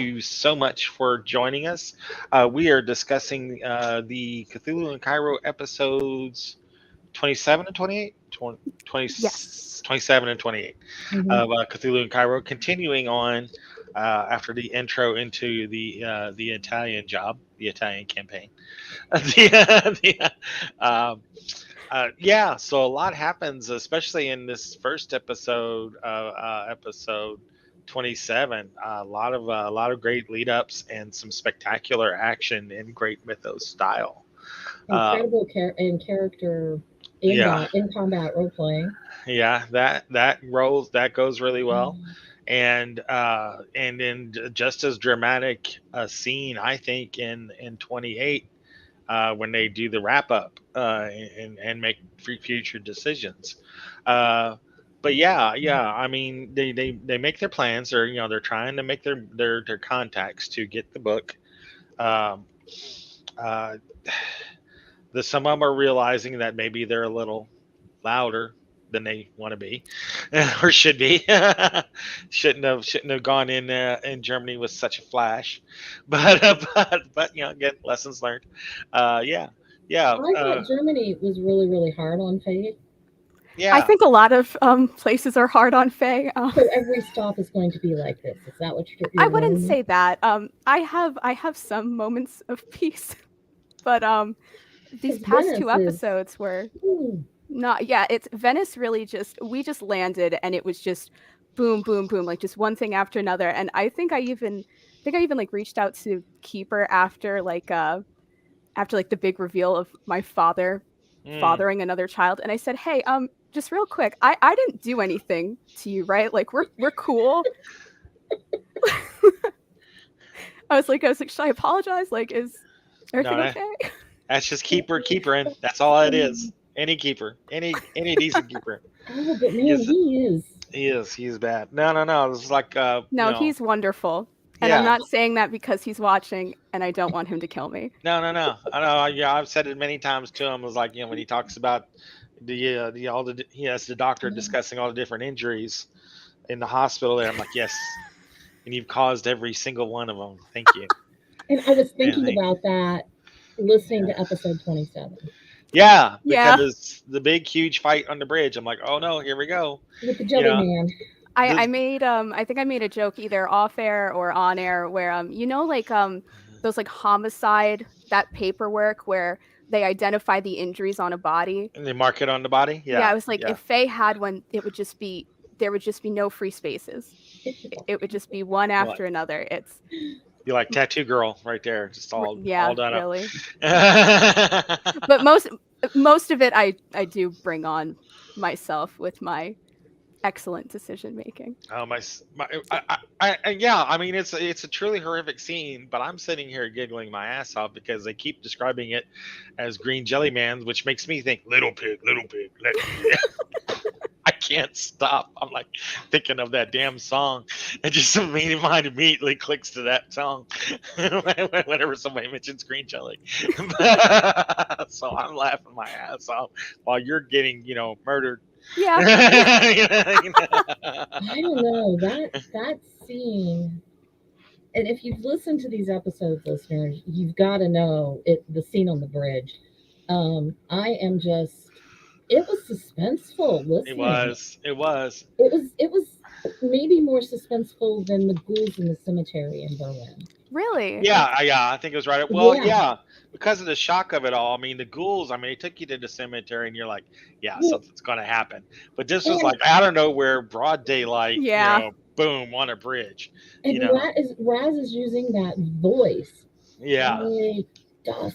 you so much for joining us. We are discussing the Cthulhu and Cairo episodes 27 and 28? 20, Yes. 27 and 28 Mhm. of Cthulhu and Cairo, continuing on after the intro into the Italian job, the Italian campaign. Yeah, so a lot happens, especially in this first episode, episode 27. A lot of great lead ups and some spectacular action in great mythos style. Uh, Incredible character yeah, in combat role playing. yeah, that goes really well, and then just as dramatic a scene, I think, in 28 when they do the wrap up and make future decisions. Uh, but yeah, I mean, they make their plans, or they're trying to make their contacts to get the book. Um, uh, some of them are realizing that maybe they're a little louder than they want to be or should be. Shouldn't have gone in Germany with such a flash, but again, lessons learned. Yeah, yeah, I thought Germany was really, really hard on Faye. I yeah. think a lot of places are hard on Faye. So every stop is going to be like this. Is that what I you're wouldn't warning me? say that. I have some moments of peace, but these Because past Venice two is. episodes were Ooh, not. Yeah, it's Venice. Really, we just landed, and it was just boom, boom, boom, like just one thing after another. And I think I even like reached out to Keeper after like the big reveal of my father Mm. fathering another child, and I said, "Hey, just real quick, I didn't do anything to you, right? Like we're cool." I was like, should I apologize? Like, is No, everything okay? that's just keeper in. That's all it is. Any keeper, any decent keeper. oh, but He man, is he is. he is bad. No. This is like No, he's wonderful. And I'm yeah. not saying that because he's watching and I don't want him to kill me. No. I know. Yeah, I've said it many times to him. It was like when he talks about he has the doctor discussing all the different injuries in the hospital. There, I'm like, yes, and you've caused every single one of them. Thank you. And I was And thinking about that listening to episode 27 yeah, Yeah. because the big huge fight on the bridge. I'm like, oh no, here we go. with the You Jelly know, Man. I this. made I think I made a joke either off air or on air where like those like homicide, that paperwork where they identify the injuries on a body. And they mark it on the body. Yeah, Yeah, I was like, yeah. if Faye had one, there would just be no free spaces. It would just be one You're like after another. It's you're like tattoo girl right there, just all yeah, done up. really. But most of it I do bring on myself with my excellent decision making. Oh my yeah. I mean, it's a truly horrific scene, but I'm sitting here giggling my ass off because they keep describing it as green jelly man, which makes me think little pig, let me. I can't stop. I'm like thinking of that damn song. It just mind immediately clicks to that song whenever somebody mentions green jelly. So I'm laughing my ass off while you're getting, murdered. Yeah. I don't know that scene. And if you've listened to these episodes, listeners, you've got to know it. The scene on the bridge. I am just. It was suspenseful It listening. was. It was. It was maybe more suspenseful than the ghouls in the cemetery in Berlin. Really? Yeah. I think it was right. Well, Yeah. yeah, because of the shock of it all. I mean, the ghouls. I mean, it took you to the cemetery, and you're like, yeah, Well, something's gonna happen. But this was and like out of nowhere, broad daylight. Yeah. Boom on a bridge. and You know. Raz is using that voice. Yeah, Like the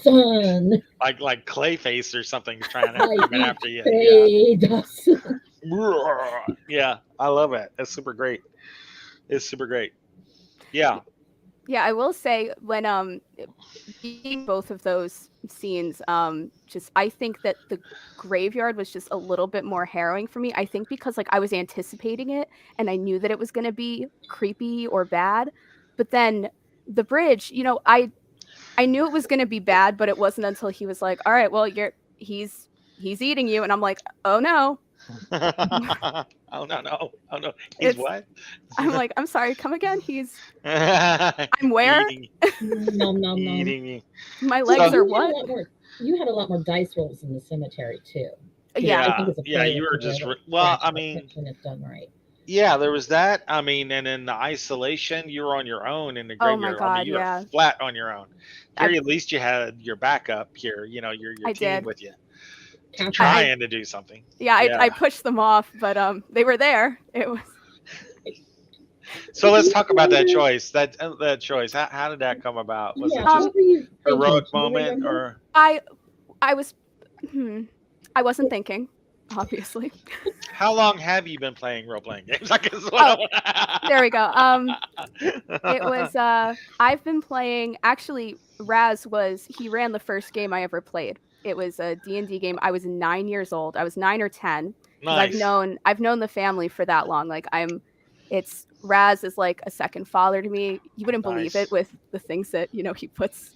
sun. like Clayface or something's trying to I come eat after you. Faye the sun. Yeah. Yeah, I love it. It's super great. It's super great. Yeah. Yeah, I will say when being both of those scenes, just I think that the graveyard was just a little bit more harrowing for me. I think because like I was anticipating it and I knew that it was going to be creepy or bad, but then the bridge, I knew it was going to be bad, but it wasn't until he was like, "All right, well, he's eating you," and I'm like, "Oh no." Oh no, no, oh no, he's It's what? I'm like, I'm sorry, come again. I'm where? Eating, Nom nom nom. eating me. My So legs So are you had a what? lot more. You had a lot more dice rolls in the cemetery too, which Yeah. I think yeah, as a yeah, player you were can just really well. grasp I the mean, tension if done right. yeah, there was that. I mean, and in the isolation, you were on your own in the Oh my graveyard. I mean, god, you were yeah. flat on your own. Here, I at least you had your backup here. Your I team did. with you, Catherine, I trying to do something. yeah, I Yeah. pushed them off, but they were there. It was So if let's you talk about that remember, choice. That choice. How did that come about? Was it yeah, just um what were you thinking? heroic Do you moment, remember? or I I was hmm, I wasn't thinking, obviously. how long have you been playing role playing games? I guess what Oh, I there we go. It want. was I've been playing actually Raz was he ran the first game I ever played. It was a D&D game. I was 9 years old. I was 9 or 10 because Nice, I've known the family for that long. Like it's Raz is like a second father to me. You wouldn't believe it nice, with the things that, he puts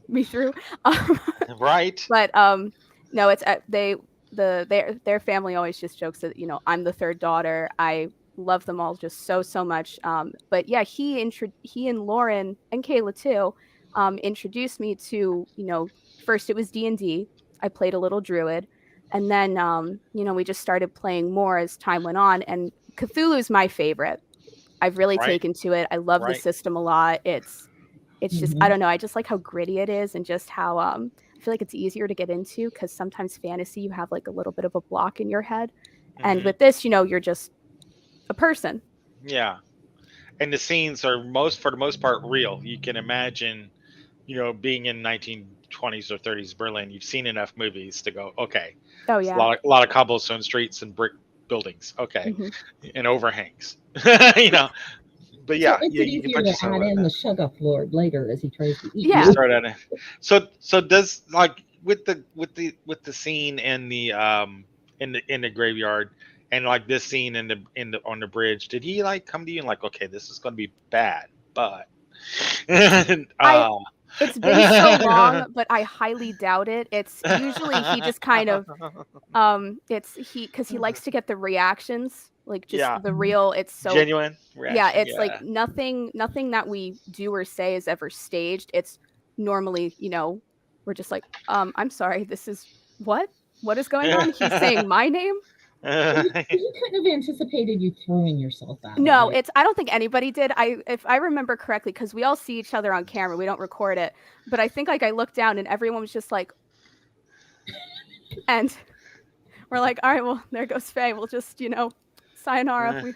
me through. Um, right? but no, it's their family always just jokes that I'm the third daughter. I love them all just so much. But yeah, he and Lauren and Kayla too introduced me to first it was D&D. I played a little druid, and then we just started playing more as time went on. And Cthulhu's my favorite. I've really Right, taken to it. I love the right. system a lot. It's just I Hmm. don't know, I just like how gritty it is and just how, I feel like it's easier to get into because sometimes fantasy, you have, like, a little bit of a block in your head, and Hmm. with this, you're just a person. Yeah, and the scenes are for the most part real. You can imagine, being in 1920s or 30s Berlin. You've seen enough movies to go, okay, Oh, it's yeah. a lot of cobblestone streets and brick buildings, okay, Mhm. and overhangs, you know. But So yeah, makes yeah, it you can easier put to yourself add in in that. the Shuggoth Lord later as he tries to eat You Yeah. you. start at it. So does like with the scene in the in the graveyard, and like this scene in the on the bridge, did he like come to you and like, okay, this is going to be bad, but I uh, It's been so long, but I highly doubt it. It's usually he just kind of, it's because he likes to get the reactions, like, just yeah, the real it's so genuine yeah, reaction, it's like yeah. nothing that we do or say is ever staged. It's normally, we're just like, I'm sorry, this is what? What is going on? He's saying my name? So you couldn't have anticipated you throwing yourself at it, No, right? it's I don't think anybody did. If I remember correctly, because we all see each other on camera, we don't record it. But I think like I looked down and everyone was just like, and we're like, all right, well, there goes Faye. We'll just, sayonara. We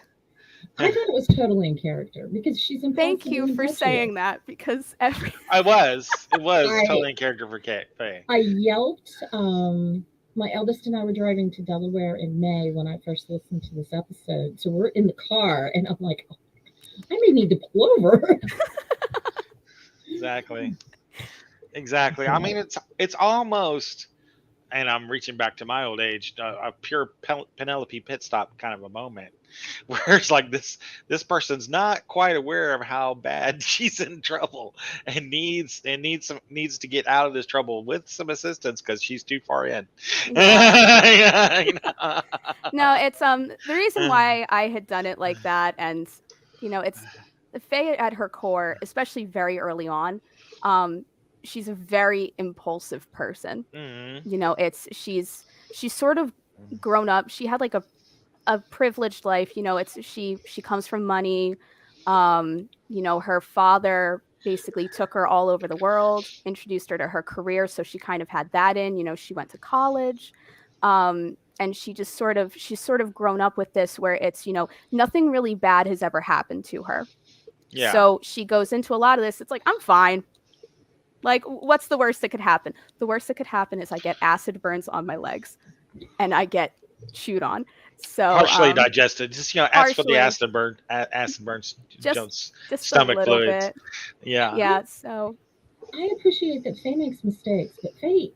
I thought it was totally in character because she's thank impulsive you and for impetuous. saying that because every It was I totally in character for Faye. I yelped. My eldest and I were driving to Delaware in May when I first listened to this episode. So we're in the car, and I'm like, oh, I may need to pull over. Exactly, exactly. I Right. mean, it's almost, and I'm reaching back to my old age, a pure Penelope pit stop kind of a moment, where it's like this person's not quite aware of how bad she's in trouble and needs to get out of this trouble with some assistance because she's too far in. yeah. Yeah, No, it's the reason why I had done it like that, and it's Faye at her core, especially very early on. Um, she's a very impulsive person. Mhm. It's she's sort of grown up. She had like a privileged life. It's she comes from money. Her father basically took her all over the world, introduced her to her career, so she kind of had that in. She went to college. And she's sort of grown up with this where it's, nothing really bad has ever happened to her. Yeah. So she goes into a lot of this. It's like, I'm fine. Like, what's the worst that could happen? The worst that could happen is I get acid burns on my legs and I get chewed on. So, Partially digested. Just ask for the partially, acid burns, just Jones just a stomach little fluids. bit. Yeah. Yeah. So, I appreciate that Faye makes mistakes, but Faye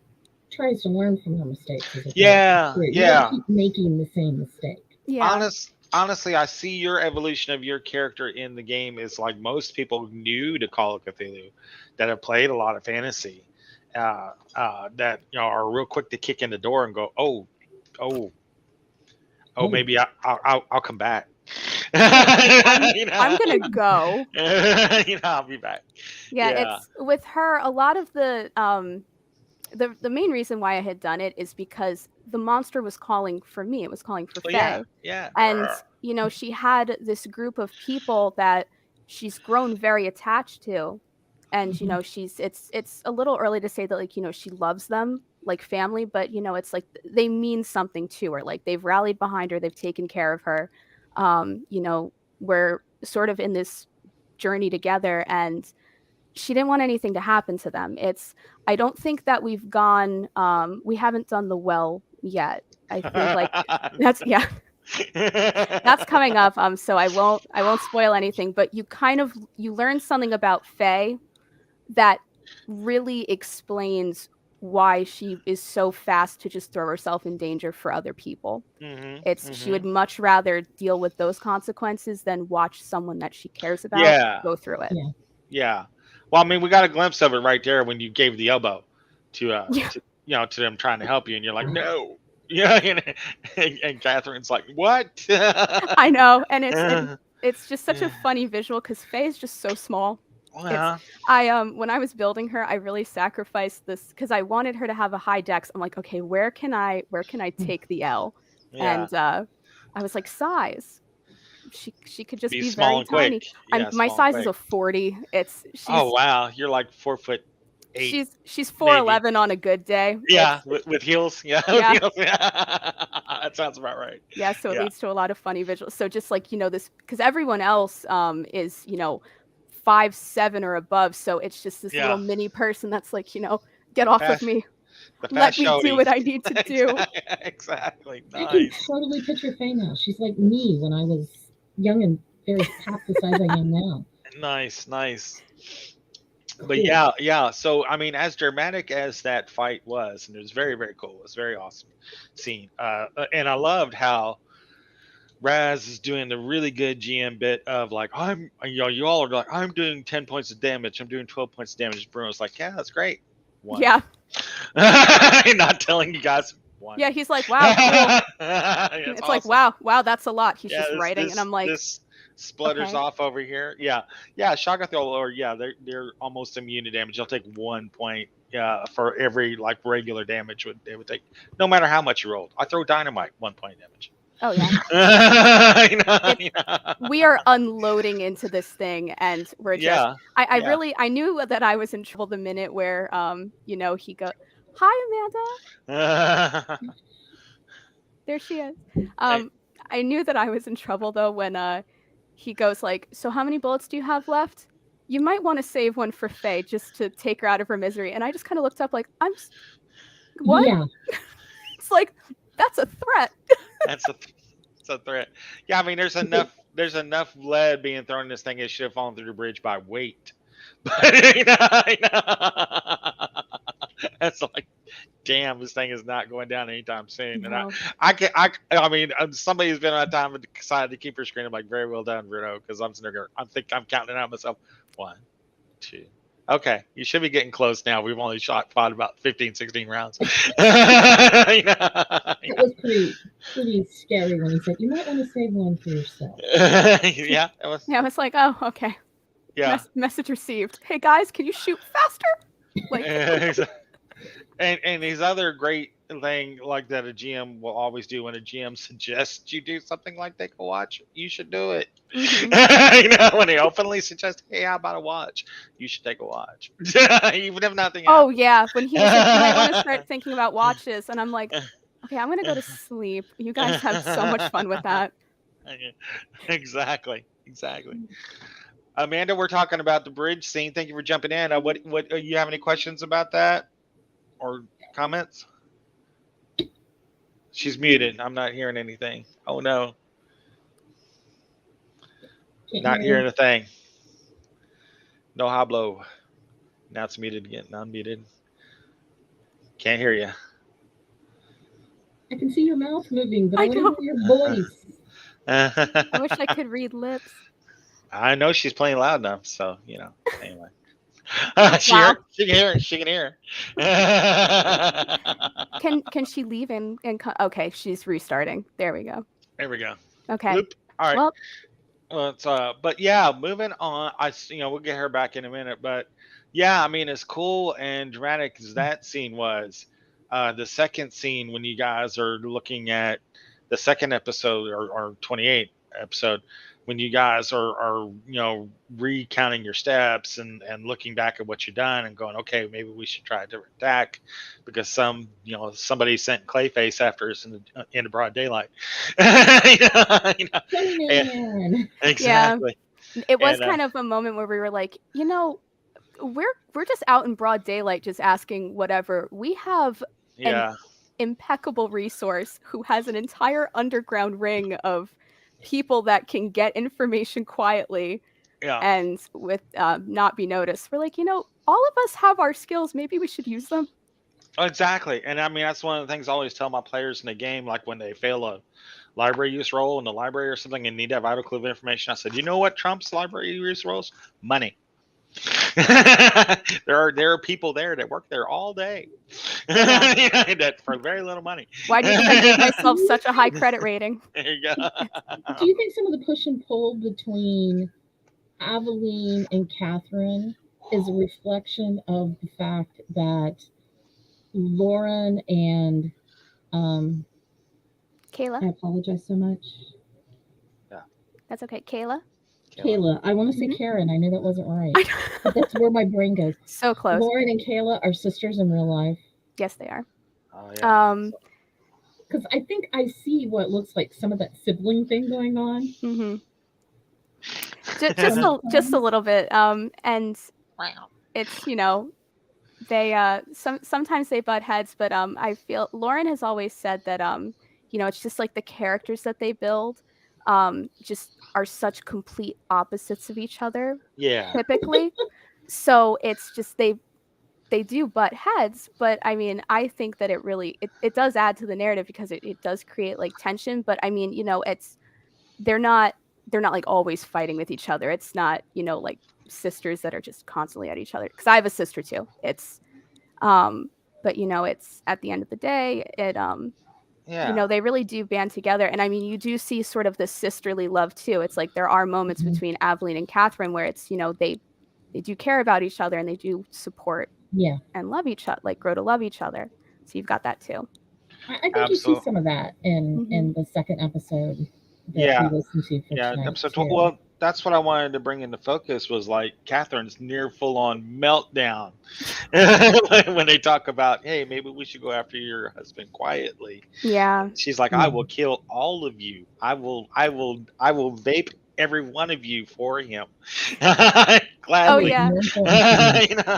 tries to learn from her mistakes as a player. Yeah. You don't Yeah. keep making the same mistake. yeah, Honestly, I see your evolution of your character in the game is like most people new to Call of Cthulhu that have played a lot of fantasy, that are real quick to kick in the door and go, oh, Oh, Oh, maybe I'll come back. Yeah, You I'm know, gonna go. I'll be back. Yeah, Yeah. it's with her, a lot of the main reason why I had done it is because the monster was calling for me. It was calling for Well, yeah, Faye. yeah. And, she had this group of people that she's grown very attached to. And, mhm, it's a little early to say that, like, she loves them like family, but it's like they mean something to her. Like they've rallied behind her, they've taken care of her. We're sort of in this journey together, and she didn't want anything to happen to them. I don't think that we haven't done the well yet. I think like that's yeah, that's coming up. So I won't spoil anything, but you learn something about Faye that really explains why she is so fast to just throw herself in danger for other people. Mhm. She would Mhm. much rather deal with those consequences than watch someone that she cares about Yeah. go through it. yeah. Yeah. Well, I mean, we got a glimpse of it right there when you gave the elbow Yeah, to to them trying to help you, and you're like, no. Yeah, and Catherine's like, what? I know, and Uh, it's just such a yeah. funny visual because Faye is just so small. It's Well, I when I was building her, I really sacrificed this because I wanted her to have a high dex. I'm like, okay, where can I take the L? yeah. And I was like, size. She could just Be be small very and quick. tiny. Yeah, My small and size is quick. a 40. It's Oh wow, you're like 4'8", she's maybe. 4'11" on a good day. Yeah, with heels. Yeah, with Yeah. heels. Yeah. That sounds about right. Yeah, so it Yeah, leads to a lot of funny visuals. So just like, this because everyone else is, 5'7" or above. So it's just this little yeah. mini person that's like, get The off of fast, me. the Let fast me do shorty. what I need to do. Exactly. Exactly. I can Nice. totally picture Faye now. She's like me when I was young and very half the size I am now. Nice. Nice. But Cool. yeah, yeah. So I mean, as dramatic as that fight was, and it was very, very cool. It was very awesome scene. And I loved how Raz is doing the really good GM bit of like, you all are like, I'm doing 10 points of damage. I'm doing 12 points of damage. Bruno's like, yeah, that's great. One. Yeah. Not telling you guys one. Yeah, he's like, "Wow, cool." It's It's like, awesome. "Wow, that's a lot." He's Yeah, just writing and I'm like, this splutters "Okay." off over here. Yeah, yeah. Shagathol, or yeah, they're almost immune to damage. They'll take 1 point. For every like regular damage they would take, no matter how much you rolled. I throw dynamite, 1 point damage. Oh yeah. It's Yeah, we are unloading into this thing and we're just yeah, I yeah. really I knew that I was in trouble the minute where he go, "Hi Amanda." There she is. Hey, Um I knew that I was in trouble though when he goes like, "So how many bullets do you have left? You might want to save one for Faye just to take her out of her misery." And I just kind of looked up like, what?" Yeah, It's like, that's a threat. that's a it's a threat. Yeah, I mean, there's enough lead being thrown in this thing. It should have fallen through the bridge by weight. But that's like, damn, this thing is not going down anytime soon. And No. I mean, somebody who's been on time and decided to keep her screen. I'm like, very well done, Bruno, because I'm sitting there, I'm counting it out myself. 1, 2. Okay, you should be getting close now. We've only fought about 15, 16 rounds. You know, that was pretty scary when he said, "You might want to save one for yourself." yeah, it was. Yeah, I was like, oh, okay. Yeah. Message received. Hey guys, can you shoot faster? Like, And his other great thing like that a GM will always do when a GM suggests you do something like take a watch, you should do it. mhm. When he openly suggests, hey, how about a watch? You should take a watch. Even if nothing Oh happens. yeah, when he was like, you might want to start thinking about watches, and I'm like, okay, I'm gonna go to sleep. You guys have so much fun with that. Exactly. Exactly. Amanda, we're talking about the bridge scene. Thank you for jumping in. What you have any questions about that or comments? She's muted. I'm not hearing anything. Oh no, Can't not hear you. hearing a thing. No hablo. Now it's muted again. Unmuted. Can't hear you. I can see your mouth moving, but I I want to know. hear your voice. I wish I could read lips. I know she's playing loud enough, so Anyway, Wow. she can hear. She can hear. Can she leave and okay, she's restarting. There we go. There we go. Okay. Oop. All right. Well, But yeah, moving on. We'll get her back in a minute, but yeah, I mean, as cool and dramatic as that scene was, the second scene when you guys are looking at the second episode or 28 episode, when you guys are recounting your steps and looking back at what you've done and going, okay, maybe we should try a different tack because somebody sent Clayface after us in the broad daylight. And- Man. yeah, exactly. it was And kind of a moment where we were like, we're just out in broad daylight just asking whatever. We have an yeah, impeccable resource who has an entire underground ring of people that can get information quietly yeah, and with not be noticed. We're like, all of us have our skills. Maybe we should use them. exactly. And I mean, that's one of the things I always tell my players in the game, like when they fail a library use roll in the library or something and need to have vital clue of information. I said, you know what trumps library use rolls? Money. there are people there that work there all day that for very little money. Why do you think I gave myself such a high credit rating? There you go. Do you think some of the push and pull between Aveline and Catherine is a reflection of the fact that Lauren and I Kayla? apologize so much. That's okay. Kayla? Kayla. I want to say Mhm. Karen. I knew that wasn't right. But that's where my brain goes. So close. Lauren and Kayla are sisters in real life. Yes, they are. Oh, yeah. Because I think I see what looks like some of that sibling thing going on. Mm-hmm. Just a little bit. And it's they sometimes they butt heads, but I feel Lauren has always said that it's just like the characters that they build just are such complete opposites of each other Yeah. typically. So it's just they do butt heads, but I mean, I think that it does add to the narrative because it does create like tension, but I mean, they're not like always fighting with each other. It's not, like sisters that are just constantly at each other. Because I have a sister too. It's but it's at the end of the day, Yeah. they really do band together. And I mean, you do see sort of this sisterly love too. It's like there are moments Mhm. between Aveline and Catherine where it's, they do care about each other and they do support Yeah. and love each other, like grow to love each other. So you've got that too. I think you see Absolutely. some of that in the second episode that Yeah. we listened to for Yeah. tonight. Episode too. 12. Well, that's what I wanted to bring into focus was like Catherine's near full on meltdown when they talk about, hey, maybe we should go after your husband quietly. Yeah. She's like, I will kill all of you. I will vape every one of you for him. Gladly. yeah.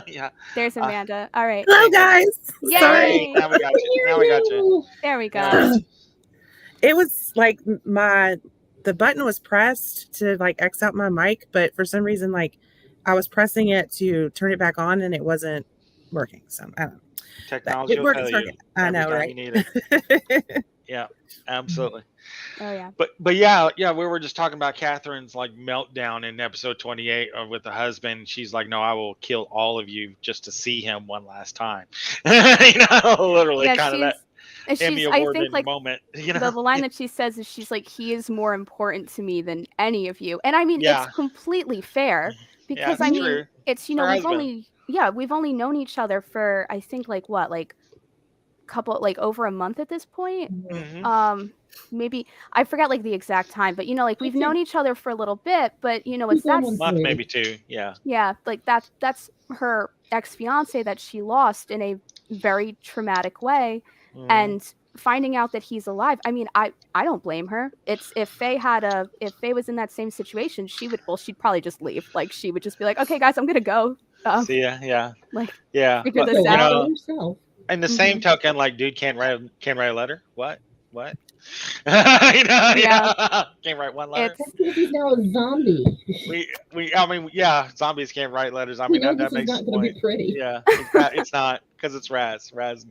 Yeah. There's Amanda. All right. Hello, guys. Yay! Sorry. Now we got you. Now we got you. There we go. Yeah. It was like the button was pressed to like X out my mic, but for some reason, like I was pressing it to turn it back on and it wasn't working. So I don't know. Technology It will works. tell It's you working. I every know, time right? you need it. Yeah, absolutely. Oh yeah. But yeah, we were just talking about Catherine's like meltdown in episode 28 with the husband. She's like, "No, I will kill all of you just to see him one last time." Literally, Yeah, kind of that Emmy I award think like moment. the line that she says is she's like, he is more important to me than any of you. And I mean, Yeah. it's completely fair because it's I mean, true. it's Her we've only known each other for I think like couple like over a month at this point. Mhm. Maybe I forgot like the exact time, but like we've I known think- each other for a little bit, but it's Who's that one? Month, Three. maybe two. Yeah. yeah, like that's her ex-fiance that she lost in a very traumatic way. Mhm. And finding out that he's alive, I mean, I don't blame her. It's if Faye was in that same situation, she'd probably just leave. Like she would just be like, okay guys, I'm gonna go. See ya. Yeah. Like Yeah. figure But, this So, out. yourself. in the same Mhm. token, like, dude can't write a letter. What? Yeah. Can't write one letter. It's Because he's now a zombie. I mean, yeah, zombies can't write letters. I We mean, know that this is makes not the going to point. be pretty. Yeah, it's not because it's Raz. Raz,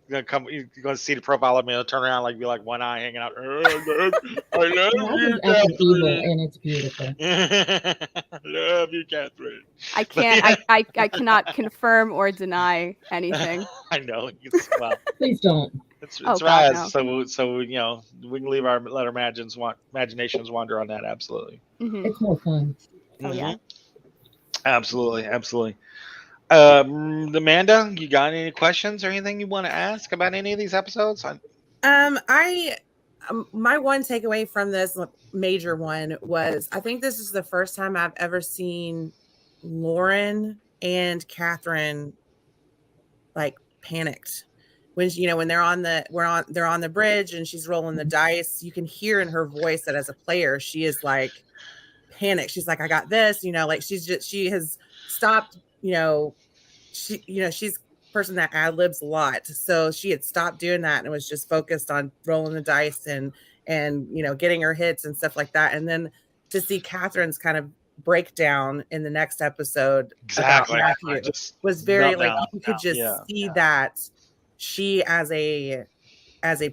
you're gonna see the profile of me. He'll turn around like be like one eye hanging out. I love Raz you, is acting evil, Catherine. and it's beautiful. Love you, Catherine. I can't I cannot confirm or deny anything. I know. Well, Please don't. It's Oh God, Raz. no. So we can let our imaginations wander on that. Absolutely. Hmm. It's more fun. Oh Hmm. yeah. Absolutely. Absolutely. Amanda, you got any questions or anything you want to ask about any of these episodes? I my one takeaway from this major one was I think this is the first time I've ever seen Lauren and Catherine like panicked when when they're on the bridge and she's rolling the dice. You can hear in her voice that as a player she is like panicked. She's like, I got this, like she has stopped, she's a person that ad libs a lot. So she had stopped doing that and was just focused on rolling the dice and getting her hits and stuff like that. And then to see Catherine's kind of breakdown in the next episode about Exactly. Matthew Just was very like meltdown. you could just Yeah. see that she as a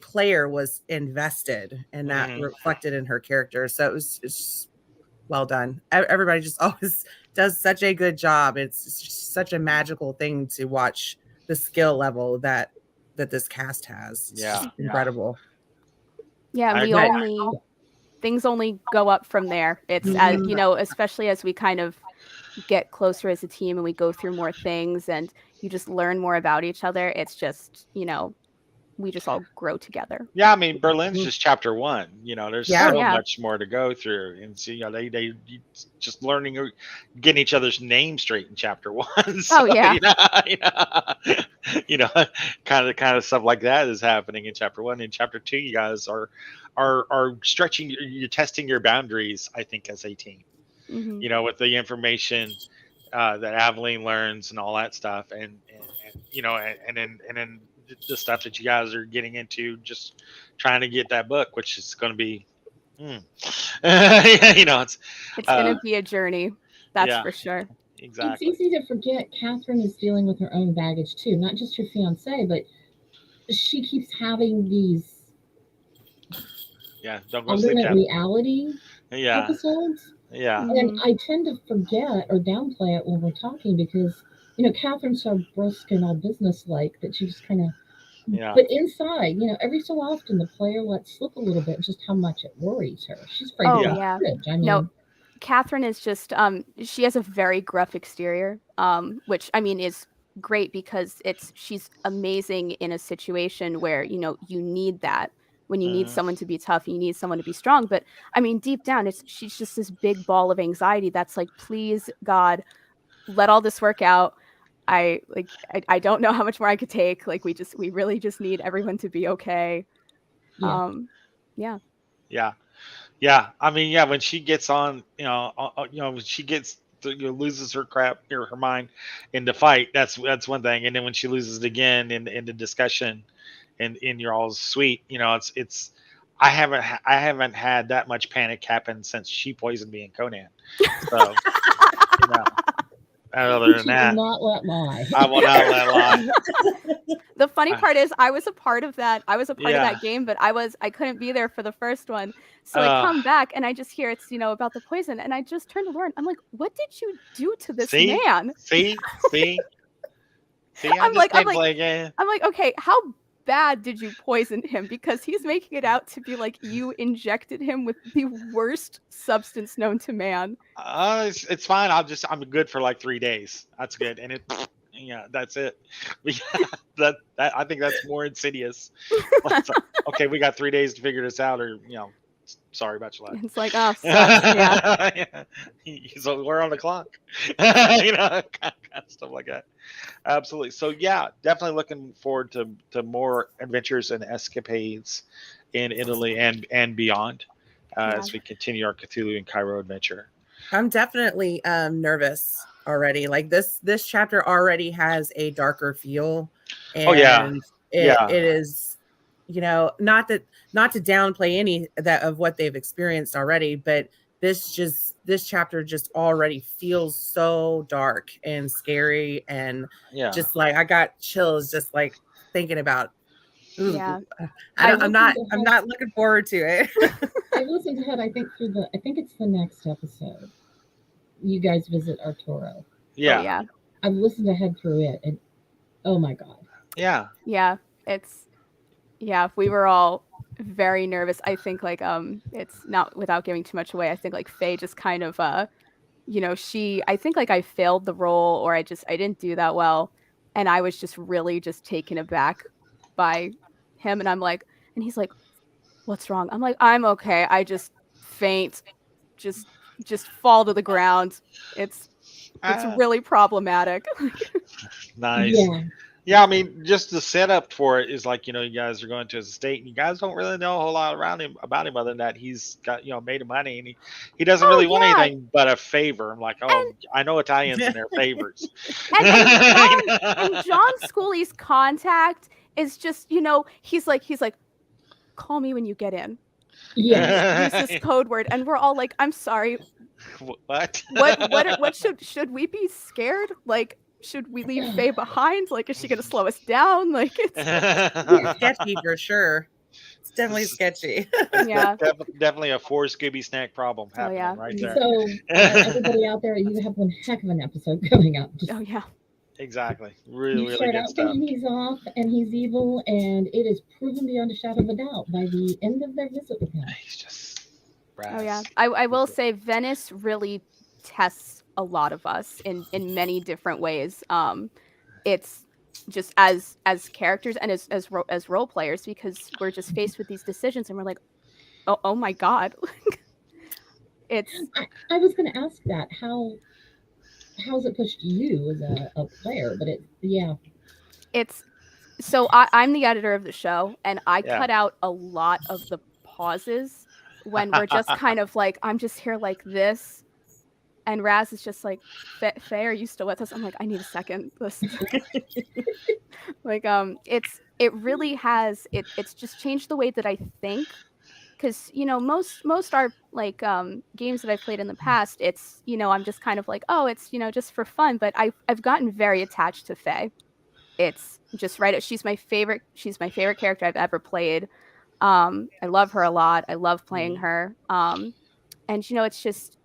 player was invested and that Hmm. reflected in her character. So it's well done. Everybody just always does such a good job. It's just such a magical thing to watch the skill level that this cast has. It's Yeah. just incredible. Yeah, and I we agree. only things only go up from there. It's as Mhm. especially as we kind of get closer as a team and we go through more things and you just learn more about each other. It's just, we just all grow together. Yeah, I mean Berlin's just chapter one. There's Oh Yeah. so yeah. much more to go through, and so they just learning, getting each other's names straight in chapter one. So Oh yeah. you know, kind of stuff like that is happening in chapter one. In chapter two, you guys are stretching, you're testing your boundaries. I think as a team, Hmm. with the information that Aveline learns and all that stuff, and then the stuff that you guys are getting into, just trying to get that book, which is going to be, mm. It's It's uh, gonna be a journey, that's yeah, for sure. It's exactly. easy to forget Catherine is dealing with her own baggage too, not just her fiance, but she keeps having these Yeah, don't go sleep, alternate Cap. reality Yeah, episodes. yeah, And Hmm. I tend to forget or downplay it when we're talking because, Catherine's so brisk and all business-like that she just kind of, yeah, but inside, every so often the player lets slip a little bit just how much it worries her. She's afraid to Oh go yeah. to yeah. the bridge. I No, mean, Catherine is just she has a very gruff exterior, which I mean is great because she's amazing in a situation where, you need that. When you need Hmm. someone to be tough, you need someone to be strong. But I mean, deep down, she's just this big ball of anxiety that's like, please, God, let all this work out. I don't know how much more I could take. Like we really just need everyone to be okay. yeah, Um, yeah. Yeah, yeah. I mean, yeah. When she gets on, when she gets loses her crap or her mind in the fight, that's one thing. And then when she loses it again in the discussion, and in your all's suite, it's I haven't had that much panic happen since she poisoned me in Conan. So you know, other which than you will that, not let lie. I will not let lie. The funny I, part is I was a part of that. I was a part of yeah. that game, but I couldn't be there for the first one. So I come back and I just hear it's, about the poison and I just turned to Lauren. I'm like, "What did you do to this See, man?" see. I I'm just like I'm can't like play a game. I'm like, "Okay, how bad did you poison him?" Because he's making it out to be like you injected him with the worst substance known to man. It's fine. I'm good for like 3 days. That's good, and yeah, that's it. That I think that's more insidious. Like, okay, we of 3 days to figure this out, or sorry about your It's like, "Oh, sucks." Yeah. life. Yeah. So we're on the clock. Kind of stuff like that. Absolutely. So yeah, definitely looking forward to more adventures and escapades in Italy and beyond Yeah. as we continue our Cthulhu and Cairo adventure. I'm definitely nervous already. Like this chapter already has a darker feel Oh yeah, and yeah, it is not to downplay any that of what they've experienced already, but this chapter just already feels so dark and scary and yeah. just like I got chills just like thinking about Yeah. ooh, I I listened I'm ahead. not looking forward to it. I listened ahead. I think I think it's the next episode. You guys visit Arturo. Oh Yeah, yeah. I've listened ahead through it, and oh my god, yeah, Yeah. It's Yeah, we were all very nervous. I think like it's not without giving too much away. I think like Faye just kind of I think like I failed the role or I didn't do that well and I was just really just taken aback by him and I'm like and he's like what's wrong? I'm like I'm okay. I just faint. Just just fall to the ground. It's Ah, really problematic. nice. Yeah. Yeah, I mean, just the setup for it is like, you guys are going to his estate and you guys don't really know a whole lot around him about him other than that he's got, made of money and he doesn't Oh really want yeah. anything but a favor. I'm like, oh, And I know Italians and their favors. and You John Schooley's contact is just, he's like, call me when you get in. Yes. Use this code word. And we're all like, I'm sorry. What? What should we be scared? Like, should we leave Faye behind? Like, is she gonna slow us down? Like it's Sketchy for sure. It's definitely sketchy. yeah. Definitely a four Scooby snack problem Oh, happening yeah. right there. So, everybody out there, you have one heck of an episode coming up. Just, Oh yeah. Exactly. Really, you really start good out stuff. thinking he's off and he's evil, and it is proven beyond a shadow of a doubt by the end of their visit with him. He's just Oh yeah. brass. I will say Venice really tests a lot of us in many different ways. It's just as characters and as role players because we're just faced with these decisions and we're like, oh my god. It's I was going to ask that. How's it pushed you as a player? But it's so I'm the editor of the show and I Yeah. cut out a lot of the pauses when we're just kind of like I'm just here like this and Raz is just like Faye, are you still with us? I'm like I need a second. Like it really has it's just changed the way that I think because most are like games that I've played in the past it's I'm just kind of like oh it's just for fun but I've gotten very attached to Faye. It's just right. She's my favorite character I've ever played. I love her a lot. I love playing her. And it's just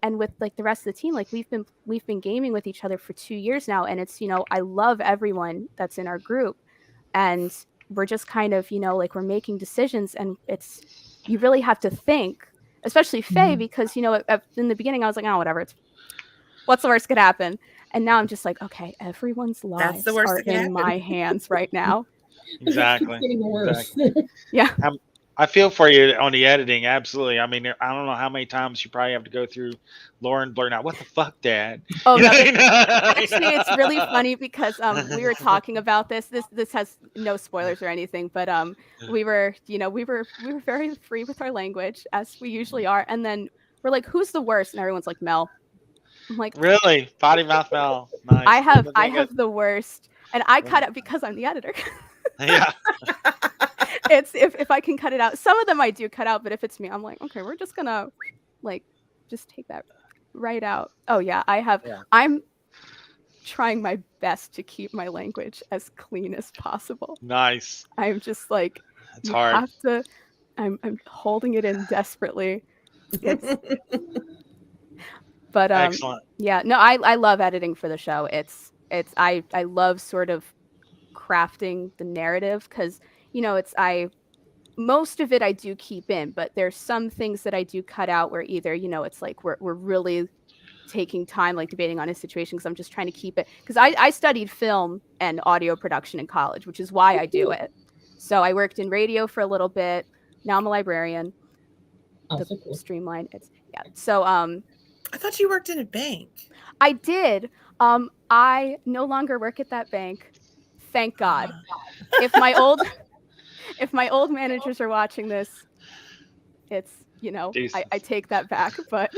and with like the rest of the team, like we've been gaming with each other for 2 years now, and it's I love everyone that's in our group, and we're just kind of like we're making decisions, and it's you really have to think, especially Faye, because in the beginning I was like oh whatever, it's what's the worst could happen. And now I'm just like, okay, everyone's lives the worst are that can in happen. my hands right now. Exactly. It's getting worse. Exactly. Yeah. I feel for you on the editing. Absolutely. I mean, I don't know how many times you probably have to go through Lauren blurting out, "What the fuck, Dad?" Oh, no, You know? actually, it's really funny because we were talking about this. This has no spoilers or anything, but we were very free with our language as we usually are, and then we're like, "Who's the worst?" And everyone's like, "Mel." I'm like, Really, potty mouth Mel. Nice. I have Doing good. the worst, and I cut it because I'm the editor. Yeah. It's if I can cut it out. Some of them I do cut out, but if it's me, I'm like, okay, we're just gonna like just take that right out. Oh yeah, I'm trying my best to keep my language as clean as possible. Nice. I'm just like It's you hard. have to I'm holding it in desperately. It's but Excellent. yeah, no, I love editing for the show. I love sort of crafting the narrative because most of it I do keep in, but there's some things that I do cut out where either it's like we're really taking time like debating on a situation because I'm just trying to keep it because I studied film and audio production in college, which is why I do it. So I worked in radio for a little bit. Now I'm a librarian. Also cool. Streamline. It's yeah. So I thought you worked in a bank. I did. I no longer work at that bank. Thank God. If my old managers are watching this, it's I take that back, but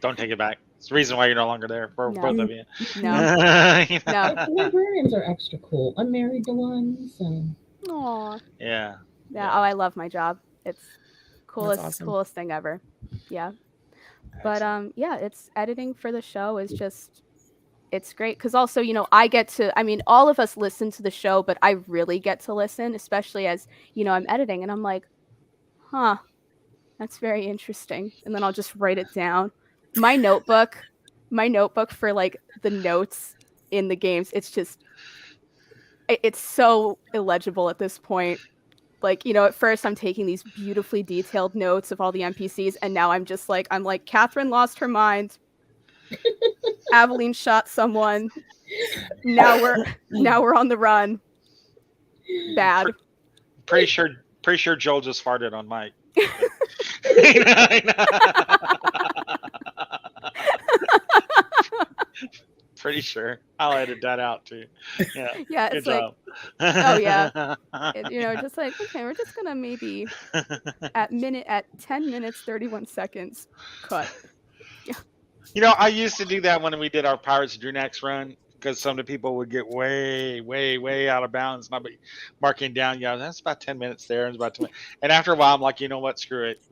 Don't take it back. It's the reason why you're no longer there for No. both of you. no. You know? No. Librarians are extra cool. I'm married to one, so Aw. Yeah. Yeah. Oh, I love my job. It's awesome. coolest thing ever. Yeah. But Excellent. yeah, it's editing for the show is just it's great because also I get to all of us listen to the show, but I really get to listen, especially as I'm editing and I'm like, huh, that's very interesting, and then I'll just write it down. My notebook for like the notes in the games, it's just it's so illegible at this point. Like, at first I'm taking these beautifully detailed notes of all the NPCs, and now I'm like, Catherine lost her mind. Aveline shot someone. Now we're on the run. Bad. Pretty sure Joel just farted on Mike. Pretty sure. I'll edit that out too. Yeah. Yeah, Good it's like, job. oh yeah. Just like, okay, we're just gonna maybe at 10 minutes 31 seconds cut. I used to do that when we did our Pirates of Drunax run because some of the people would get way, way, way out of bounds, and I'd be marking down. Yeah, that's about 10 minutes there, and it's about 2 minutes. And after a while, I'm like, you know what? Screw it.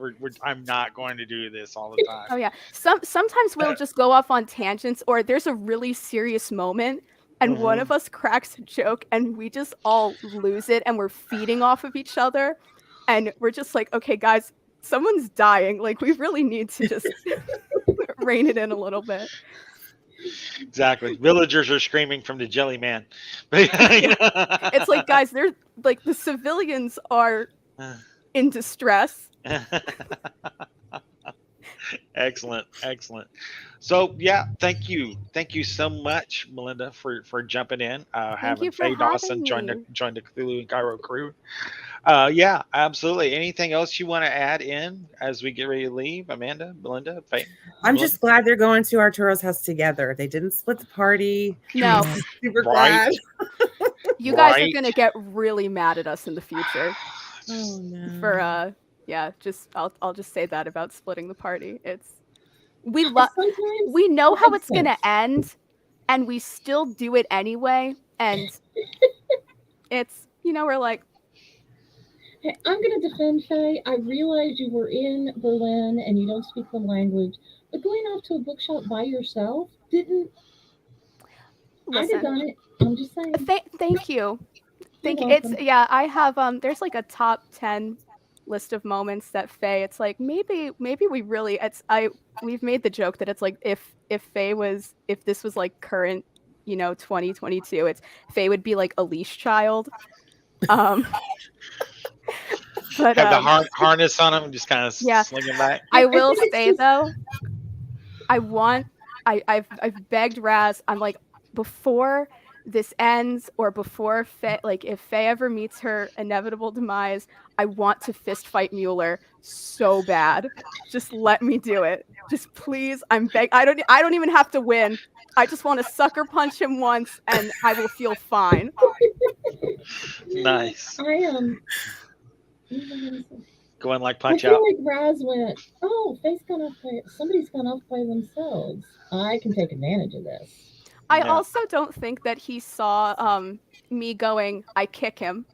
I'm not going to do this all the time. Oh yeah. Sometimes we'll just go off on tangents, or there's a really serious moment and one of us cracks a joke and we just all lose it and we're feeding off of each other and we're just like, okay guys, someone's dying. Like we really need to just rein it in a little bit. Exactly. Villagers are screaming from the jelly man. It's like, guys, they're like the civilians are in distress. Excellent. So yeah, thank you so much, Melinda, for jumping in, having Faye Dawson join the Cthulhu and Cairo crew. Yeah, absolutely. Anything else you want to add in as we get ready to leave, Amanda, Melinda, Faye? I'm just glad they're going to Arturo's house together. They didn't split the party. No. Super glad. You guys are gonna get really mad at us in the future. Oh no. For I'll just say that about splitting the party. We know how it's gonna end, and we still do it anyway. And it's we're like, hey, I'm gonna defend Faye. I realized you were in Berlin and you don't speak the language, but going off to a bookshop by yourself didn't. Listen, I'd have done it. I'm just saying. Thank you. Thank you. Welcome. I have there's like a top 10 list of moments that Faye, it's like maybe we really we've made the joke that it's like if this was like current 2022, Faye would be like a leash child. But have the harness on him and just kind of sling him back. I will say though, I've begged Raz, I'm like, before this ends or before Faye, like if Faye ever meets her inevitable demise, I want to fist fight Mueller so bad. Just let me do it. Just please, I'm I don't even have to win. I just want to sucker punch him once and I will feel fine. Nice. I am. Going like punch out. I out. feel like Raz went, oh, somebody's gone off by themselves. I can take advantage of this. I also don't think that he saw me going, I kick him.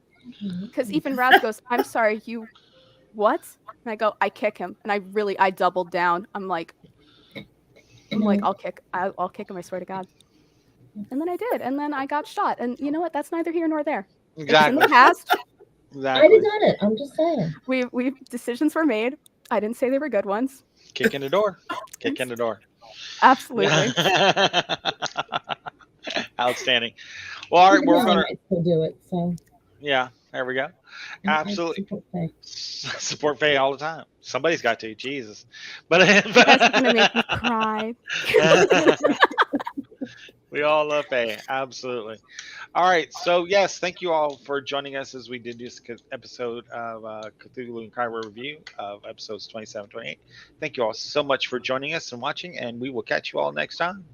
Because even Raz goes, I'm sorry, you what? And I go, I kick him. And I doubled down. I'm like, I'll kick him, I swear to God. And then I did. And then I got shot. And you know what? That's neither here nor there. Exactly. In the past. Exactly. I did done it. I'm just saying. We decisions were made. I didn't say they were good ones. Kick in the door. Kick in the door. Absolutely. Outstanding. Well, all right, we're gonna do it. So yeah, there we go. Absolutely. Support Faye all the time. Somebody's got to. Jesus, but that's gonna make me cry. We all love Faye. Absolutely. All right. So yes, thank you all for joining us as we did this episode of Cthulhu and Cairo review of episodes 27, 28. Thank you all so much for joining us and watching, and we will catch you all next time.